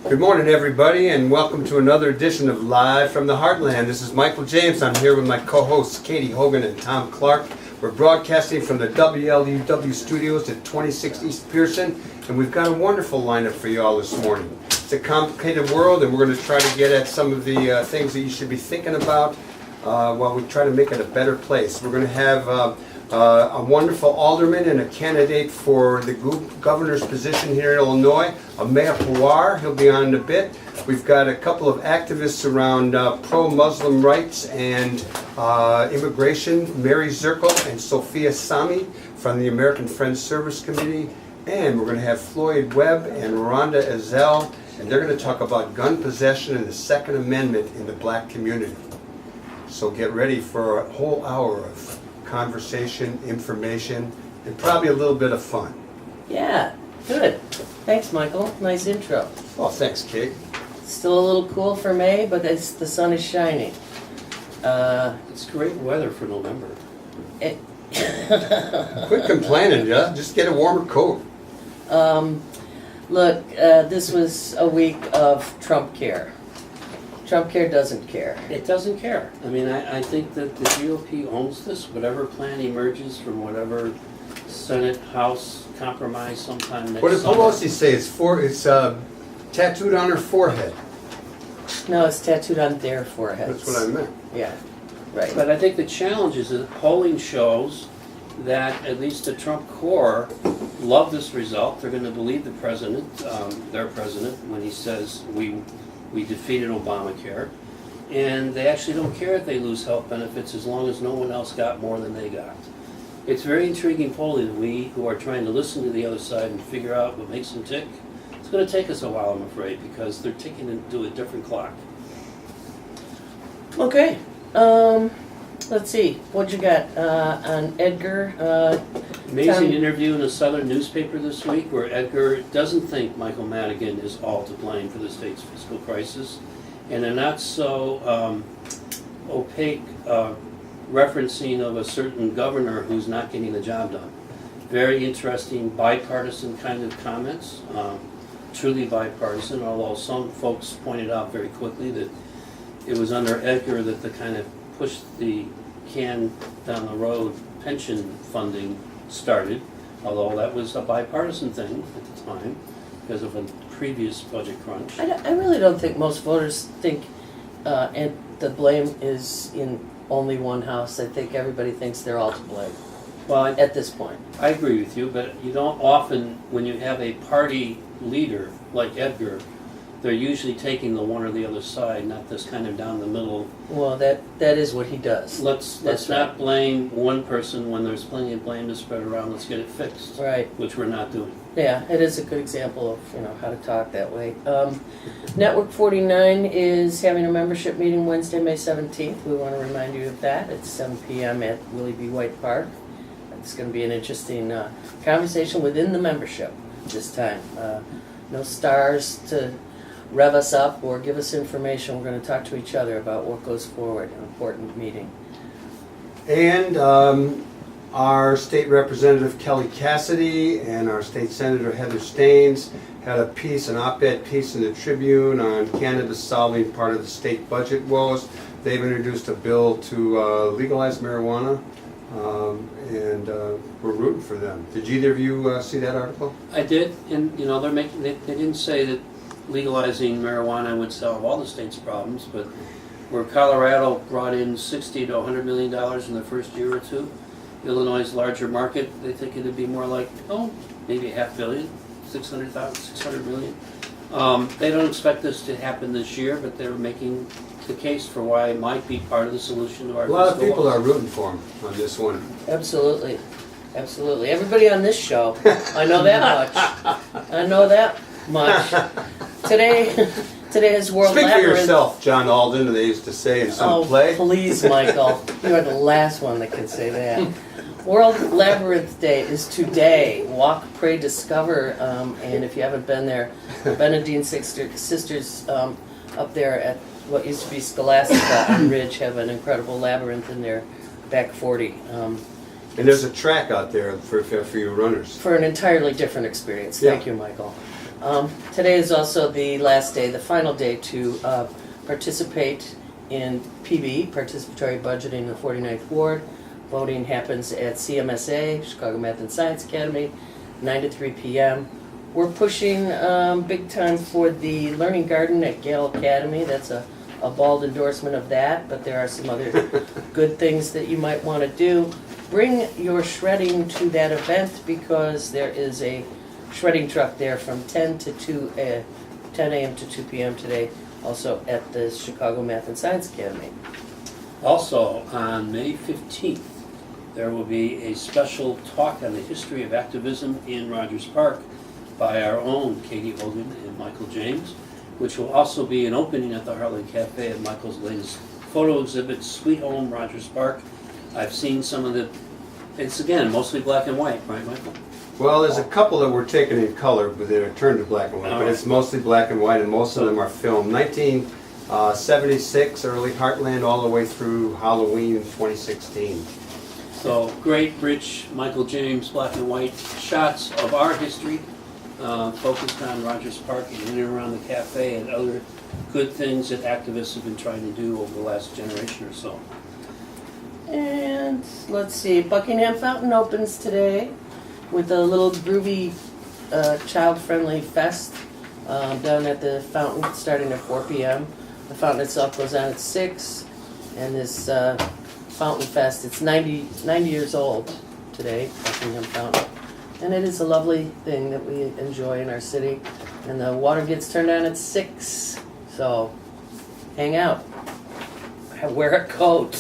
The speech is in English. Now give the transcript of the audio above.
Good morning, everybody, and welcome to another edition of Live from the Heartland. This is Michael James. I'm here with my co-hosts, Katy Hogan and Thom Clark. We're broadcasting from the WLUW studios at 26 East Pearson, and we've got a wonderful lineup for you all this morning. It's a complicated world, and we're going to try to get at some of the things that you should be thinking about while we try to make it a better place. We're going to have a wonderful alderman and a candidate for the governor's position here in Illinois, a Mayor Pawar. He'll be on in a bit. We've got a couple of activists around pro-Muslim rights and immigration, Mary Zirkle and Sophia Sami from the American Friends Service Committee. And we're going to have Floyd Webb and Rhonda Ezell, and they're going to talk about gun possession and the Second Amendment in the black community. So get ready for a whole hour of conversation, information, and probably a little bit of fun. Yeah, good. Thanks, Michael. Nice intro. Oh, thanks, Kate. Still a little cool for May, but the sun is shining. It's great weather for November. Quit complaining, yeah? Just get a warmer coat. Look, this was a week of Trump care. Trump care doesn't care. It doesn't care. I mean, I think that the GOP owns this. Whatever plan emerges from whatever Senate, House compromise sometime next What did summer. Pelosi say? It's tattooed on her forehead. No, it's tattooed on their foreheads. That's what I meant. Yeah, right. But I think the challenge is that polling shows that at least the Trump core love this result. They're going to believe the president, their president, when he says we defeated Obamacare, and they actually don't care if they lose health benefits as long as no one else got more than they got. It's very intriguing polling that we, who are trying to listen to the other side and figure out what makes them tick, it's going to take us a while, I'm afraid, because they're ticking into a different clock. Okay. Let's see. What you got on Edgar? Amazing interview in a Southern newspaper this week where Edgar doesn't think Michael Madigan is all to blame for the state's fiscal crisis, and a not so opaque referencing of a certain governor who's not getting the job done. Very interesting bipartisan kind of comments, truly bipartisan, although some folks pointed out very quickly that it was under Edgar that the kind of pushed the can down the road pension funding started, although that was a bipartisan thing at the time because of a previous budget crunch. I really don't think most voters think and the blame is in only one house. I think everybody thinks they're all to blame. Well, at this point. I agree with you, but you don't often, when you have a party leader like Edgar, they're usually taking the one or the other side, not this kind of down the middle. Well, that is what he does. Let's not blame one person when there's plenty of blame to spread around. Let's get it fixed. Right. Which we're not doing. Yeah, it is a good example of how to talk that way. Network 49 is having a membership meeting Wednesday, May 17th. We want to remind you of that. It's 7 p.m. at Willie B. White Park. It's going to be an interesting conversation within the membership this time. No stars to rev us up or give us information. We're going to talk to each other about what goes forward, an important meeting. And our state representative Kelly Cassidy and our state senator Heather Staines had a piece, an op-ed piece in the Tribune on cannabis solving part of the state budget woes. They've introduced a bill to legalize marijuana, and we're rooting for them. Did either of you see that article? I did, and they're making. They didn't say that legalizing marijuana would solve all the state's problems, but where Colorado brought in $60 to $100 million in the first year or two, Illinois' larger market, they think it'd be more like, maybe $500 million, 600 million. They don't expect this to happen this year, but they're making the case for why it might be part of the solution to our fiscal woes. A lot of people woes. are rooting for him on this one. Absolutely. Absolutely. Everybody on this show, I know that much. I know that much. Today is World Speak Labyrinth. for yourself, John Alden, they used to say in some play. Oh, please, Michael. You are the last one that can say that. World Labyrinth Day is today. Walk, pray, discover. And if you haven't been there, Benedine Sisters up there at what used to be Scholastica on Ridge have an incredible labyrinth in their back 40. And there's a track out there for you runners. For an entirely different experience. Yeah. Thank you, Michael. Today is also the last day, the final day to participate in PB, Participatory Budgeting in the 49th Ward. Voting happens at CMSA, Chicago Math and Science Academy, 9 to 3 p.m. We're pushing big time for the Learning Garden at Gale Academy. That's a bald endorsement of that, but there are some other good things that you might want to do. Bring your shredding to that event because there is a shredding truck there from 10 a.m. to 2 p.m. today, also at the Chicago Math and Science Academy. Also, on May 15th, there will be a special talk on the history of activism in Rogers Park by our own Katy Hogan and Michael James, which will also be an opening at the Heartland Cafe at Michael's latest photo exhibit, Sweet Home Rogers Park. I've seen some of the, it's again, mostly black and white, right, Michael? Well, there's a couple that were taken in color, but they are turned to black and white. But it's mostly black and white, and most of them are filmed 1976, early Heartland, all the way through Halloween 2016. So great, rich Michael James black and white shots of our history, focused on Rogers Park and in and around the cafe and other good things that activists have been trying to do over the last generation or so. And let's see, Buckingham Fountain opens today with a little groovy, child-friendly fest down at the fountain starting at 4 p.m. The fountain itself goes on at 6, and this fountain fest, it's 90 years old today, Buckingham Fountain. And it is a lovely thing that we enjoy in our city. And the water gets turned on at 6, so hang out. Wear a coat.